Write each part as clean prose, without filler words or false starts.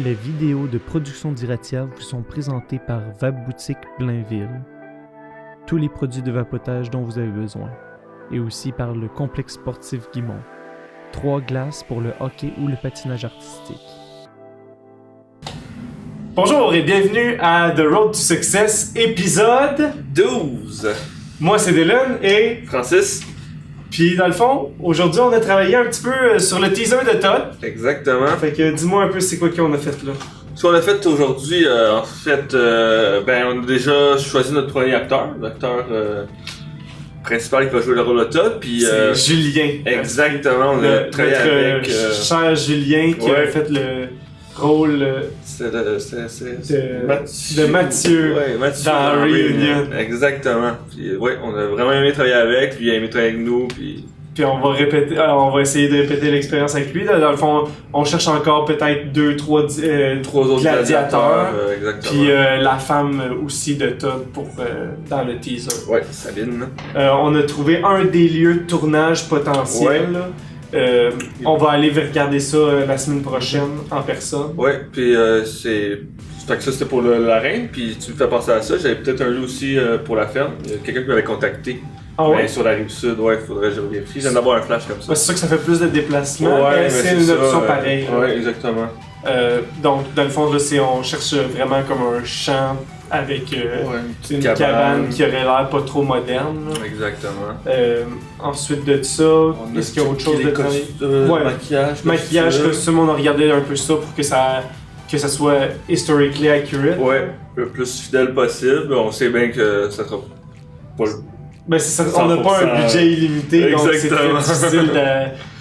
Les vidéos de production d'Iratia vous sont présentées par Vap-Boutique Blainville. Tous les produits de vapotage dont vous avez besoin. Et aussi par le complexe sportif Guimont. 3 glaces pour le hockey ou le patinage artistique. Bonjour et bienvenue à The Road to Success, épisode 12. Moi c'est Dylan et Francis. puis dans le fond, aujourd'hui on a travaillé un petit peu sur le teaser de Todd. Exactement. Fait que dis-moi un peu c'est quoi qu'on a fait là. Ce qu'on a fait aujourd'hui, on a déjà choisi notre premier acteur, l'acteur principal qui va jouer le rôle de Todd, puis C'est Julien. exactement, on a travaillé avec cher Julien qui a fait le rôle de Mathieu dans Reunion. Exactement. Puis on a vraiment aimé travailler avec, lui il a aimé travailler avec nous, puis on va répéter, on va essayer de répéter l'expérience avec lui. Là, dans le fond, on cherche encore peut-être 2-3 autres gladiateurs. Exactement. Puis la femme aussi de Todd pour dans le teaser. Ouais, Sabine. On a trouvé un des lieux de tournage potentiels. Ouais. On va aller regarder ça la semaine prochaine en personne. Ouais, puis fait que ça c'était pour la reine, puis tu me fais penser à ça, j'avais peut-être un lieu aussi pour la ferme. Il y a quelqu'un qui m'avait contacté. Ah ouais? Sur la rive sud, ouais, faudrait que je vérifie. Je viens d'avoir un flash comme ça. Ouais, c'est sûr que ça fait plus de déplacements, Ouais, mais c'est une option pareille. Ouais, exactement. Donc, dans le fond, là, on cherche vraiment comme un champ avec une cabane qui aurait l'air pas trop moderne. Là. Exactement. Ensuite de ça, est-ce qu'il y a autre chose de travailler? Maquillage, costume, on a regardé un peu ça pour que ça soit historically accurate. Ouais, le plus fidèle possible. On sait bien que ça sera pas... Ben c'est ça, on n'a pas un budget illimité, donc c'est très difficile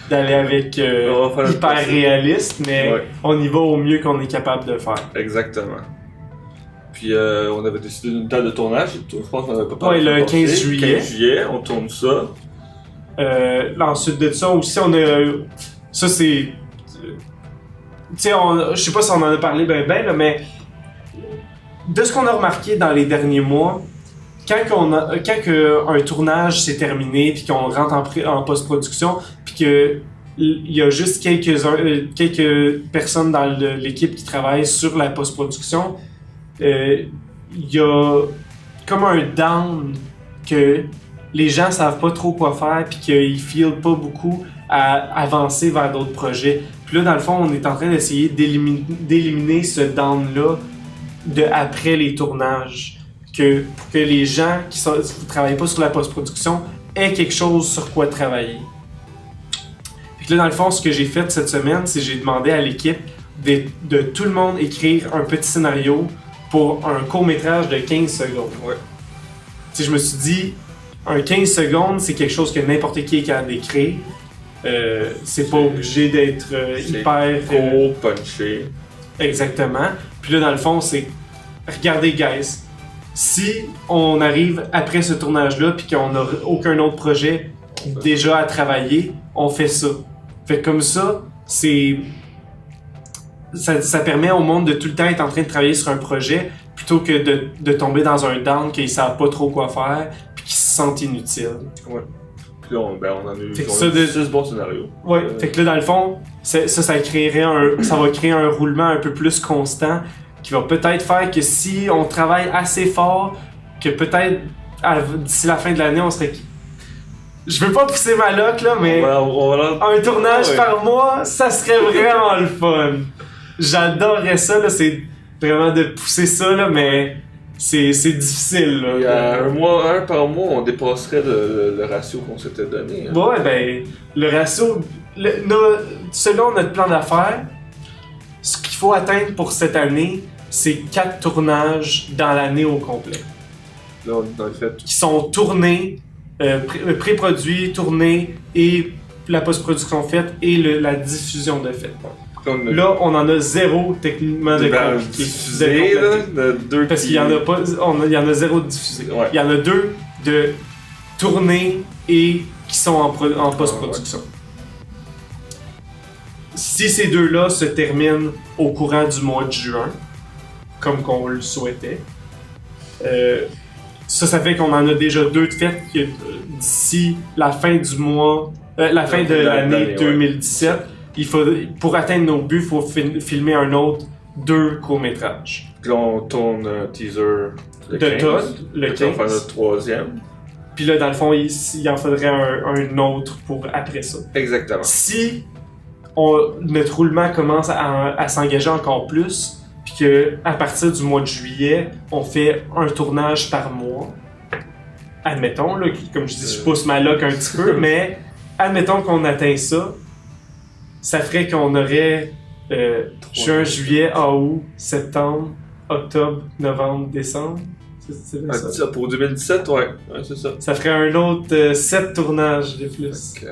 d'aller avec hyper réaliste, mais on y va au mieux qu'on est capable de faire. Exactement. Puis on avait décidé d'une date de tournage et tout, je pense qu'on avait pas parlé. Ouais, le 15 juillet. 15 juillet, on tourne ça. Ensuite de ça aussi, on a... Ça c'est... Tu sais, je sais pas si on en a parlé ben là, mais... De ce qu'on a remarqué dans les derniers mois, quand un tournage s'est terminé, puis qu'on rentre en post-production, puis qu'il y a juste quelques personnes dans l'équipe qui travaillent sur la post-production, il y a comme un down que les gens savent pas trop quoi faire, puis qu'ils filent pas beaucoup à avancer vers d'autres projets. Puis là, dans le fond, on est en train d'essayer d'éliminer ce down-là après les tournages. Pour que les gens qui ne travaillent pas sur la post-production aient quelque chose sur quoi travailler. Puis là, dans le fond, ce que j'ai fait cette semaine, c'est que j'ai demandé à l'équipe de tout le monde écrire un petit scénario pour un court-métrage de 15 secondes. Ouais. Tu sais, je me suis dit, un 15 secondes, c'est quelque chose que n'importe qui est capable d'écrire. C'est pas obligé d'être hyper... gros, punché. Exactement. Puis là, dans le fond, c'est... Regardez, guys. Si on arrive après ce tournage-là puis qu'on n'a aucun autre projet déjà à travailler, on fait ça. Fait comme ça, ça permet au monde de tout le temps être en train de travailler sur un projet plutôt que de tomber dans un down qu'ils savent pas trop quoi faire puis qu'ils se sentent inutiles. Ouais. Puis là, on en a eu 6 bons scénarios. Ouais. Fait que là, dans le fond, ça va créer un roulement un peu plus constant qui va peut-être faire que si on travaille assez fort, que peut-être d'ici la fin de l'année, on serait... Je veux pas pousser ma loc là, mais un tournage par mois, ça serait vraiment le fun. J'adorerais ça, là, c'est vraiment de pousser ça, là, mais c'est difficile. Là. Il y a un par mois, on dépasserait le ratio qu'on s'était donné. Hein. Ouais, ben, le ratio, selon notre plan d'affaires, ce qu'il faut atteindre pour cette année, c'est 4 tournages dans l'année au complet. Là, on a fait... Qui sont tournés, pré-produits, tournés, et la post-production faite, et la diffusion de fait. Là, on en a 0 techniquement de diffusé, parce qu'il y en a pas, il y en a 0 de diffusé. Ouais. Il y en a 2 de tournés et qui sont en post-production. Si ces 2-là se terminent au courant du mois de juin, comme qu'on le souhaitait, ça fait qu'on en a déjà 2 de fait d'ici la fin du mois, la fin de l'année 2017. Pour atteindre nos buts, il faut filmer un autre 2 courts-métrages. Puis là, on tourne un teaser De 15. Todd, le Puis on va faire 15. notre 3e. Puis là, dans le fond, il en faudrait un autre pour après ça. Exactement. Si notre roulement commence à s'engager encore plus, puis qu'à partir du mois de juillet, on fait un tournage par mois, admettons, là, comme je dis, je pousse ma loc un petit peu, mais admettons qu'on atteint ça, ça ferait qu'on aurait juin, juillet, août, septembre, octobre, novembre, décembre. C'est bien ça. Ça, pour 2017, ouais, c'est ça. Ça ferait un autre 7 tournages de plus. Donc,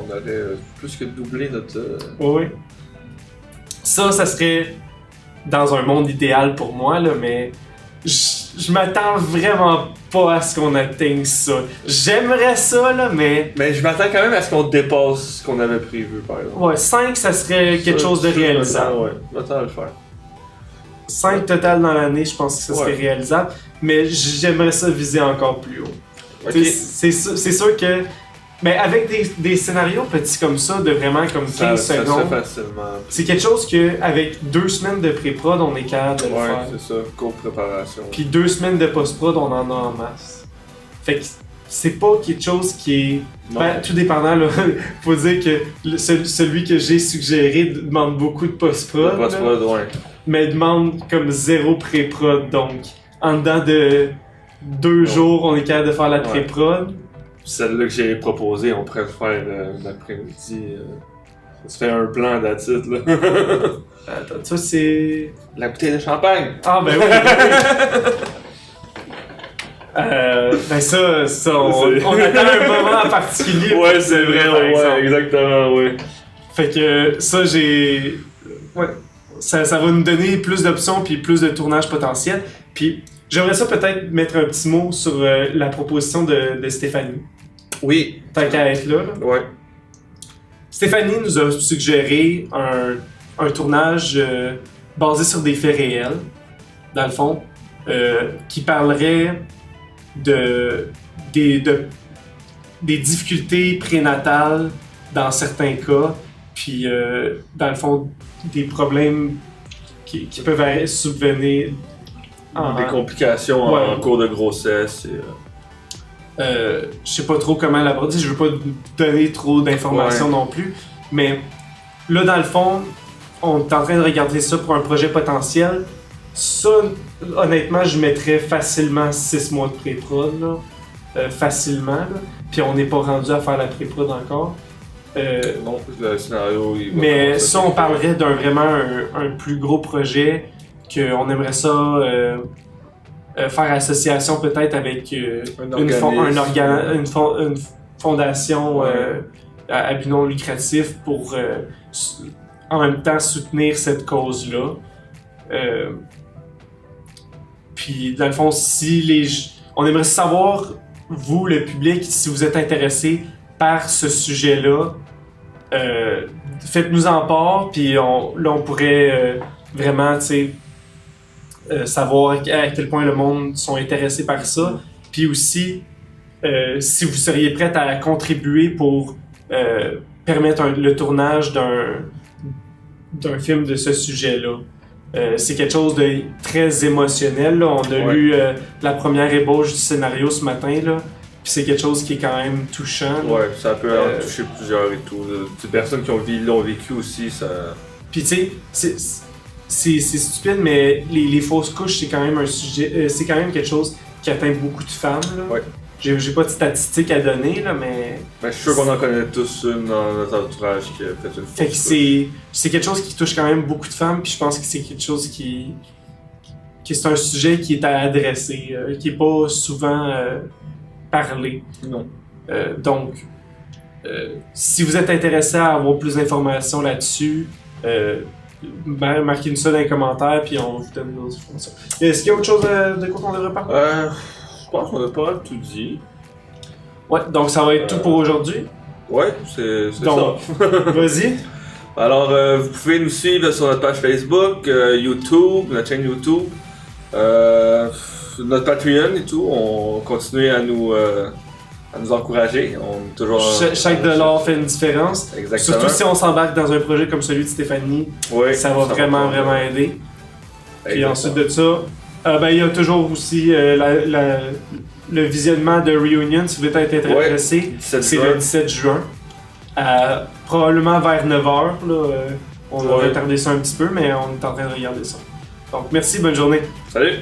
on aurait plus que doublé notre. Oui. Ça serait dans un monde idéal pour moi, là, mais je m'attends vraiment pas à ce qu'on atteigne ça. J'aimerais ça, là, mais... Mais je m'attends quand même à ce qu'on dépasse ce qu'on avait prévu, par exemple. Ouais, 5, ça serait quelque chose de réalisable. Ouais, je m'attends à le faire. 5 total dans l'année, je pense que ça serait réalisable, mais j'aimerais ça viser encore plus haut. Okay. C'est sûr que... Mais avec des scénarios petits comme ça, de vraiment comme 15 ça secondes, se fait facilement. c'est quelque chose qu'avec 2 semaines de pré-prod, on est capable de le Ouais, faire. c'est ça, courte préparation. Puis 2 semaines de post-prod, on en a en masse. Fait que c'est pas quelque chose qui est... Ben, tout dépendant, là. Faut dire que celui que j'ai suggéré demande beaucoup de post-prod. Post-prod, ouais. Mais demande comme 0 pré-prod. Donc, en dedans de 2 jours, on est capable de faire la pré-prod. Celle-là que j'ai proposée, on pourrait le faire l'après-midi. Ça se fait un plan d'attitude, là. Attends, ça c'est... La bouteille de champagne! Ah, ben oui! Ben ça on attend un moment en particulier. Ouais, c'est vrai, ouais, exactement, ouais. Fait que ça, ouais, ça va nous donner plus d'options puis plus de tournages potentiels. Puis j'aimerais ça peut-être mettre un petit mot sur la proposition de Stéphanie. Oui. Tant qu'à être là. Ouais. Stéphanie nous a suggéré un tournage basé sur des faits réels, dans le fond, qui parlerait des difficultés prénatales dans certains cas, puis dans le fond, des problèmes qui peuvent subvenir des complications en cours de grossesse. Je sais pas trop comment l'aborder, je veux pas donner trop d'informations non plus, mais là, dans le fond, on est en train de regarder ça pour un projet potentiel. Ça, honnêtement, je mettrais facilement 6 mois de pré-prod, là. Facilement, là. Puis on n'est pas rendu à faire la pré-prod encore. Non, le scénario... Mais ça, on parlerait d'un vraiment un plus gros projet, qu'on aimerait ça faire association peut-être avec une fondation à but non lucratif pour en même temps soutenir cette cause-là. Puis dans le fond, on aimerait savoir, vous, le public, si vous êtes intéressé par ce sujet-là, faites-nous en part, puis on pourrait vraiment, tu sais, savoir à quel point le monde sont intéressés par ça. Puis aussi, si vous seriez prête à contribuer pour permettre le tournage d'un film de ce sujet-là. C'est quelque chose de très émotionnel, là. On a lu la première ébauche du scénario ce matin, là. Puis c'est quelque chose qui est quand même touchant. Là. Ouais, ça peut en toucher plusieurs et tout. Des personnes qui l'ont vécu aussi, ça... Puis tu sais, c'est stupide, mais les fausses couches, c'est quand même un sujet... c'est quand même quelque chose qui atteint beaucoup de femmes, là. Ouais. J'ai pas de statistiques à donner, là, mais... Ben, je suis sûr qu'on en connaît tous une dans notre entourage qui a fait une fausse Fait que c'est quelque chose qui touche quand même beaucoup de femmes, puis je pense que c'est quelque chose qui c'est un sujet qui est à adresser, qui est pas souvent parlé. Non. Donc, si vous êtes intéressé à avoir plus d'informations là-dessus, marquez-nous ça dans les commentaires, puis on vous donne d'autres informations. Est-ce qu'il y a autre chose de quoi qu'on devrait parler? Je pense qu'on a pas mal tout dit. Ouais, donc ça va être tout pour aujourd'hui. Ouais, c'est donc, ça. Vas-y. Alors, vous pouvez nous suivre sur notre page Facebook, YouTube, notre chaîne YouTube, notre Patreon et tout. On continue à nous encourager. On est toujours chaque dollar fait une différence. Exactement. Surtout si on s'embarque dans un projet comme celui de Stéphanie, ça va vraiment aider. Puis ensuite de ça, il y a toujours aussi le visionnement de Reunion, si vous êtes intéressé. C'est le 17 juin. Probablement vers 9h. On va retarder ça un petit peu, mais on est en train de regarder ça. Donc merci, bonne journée. Salut!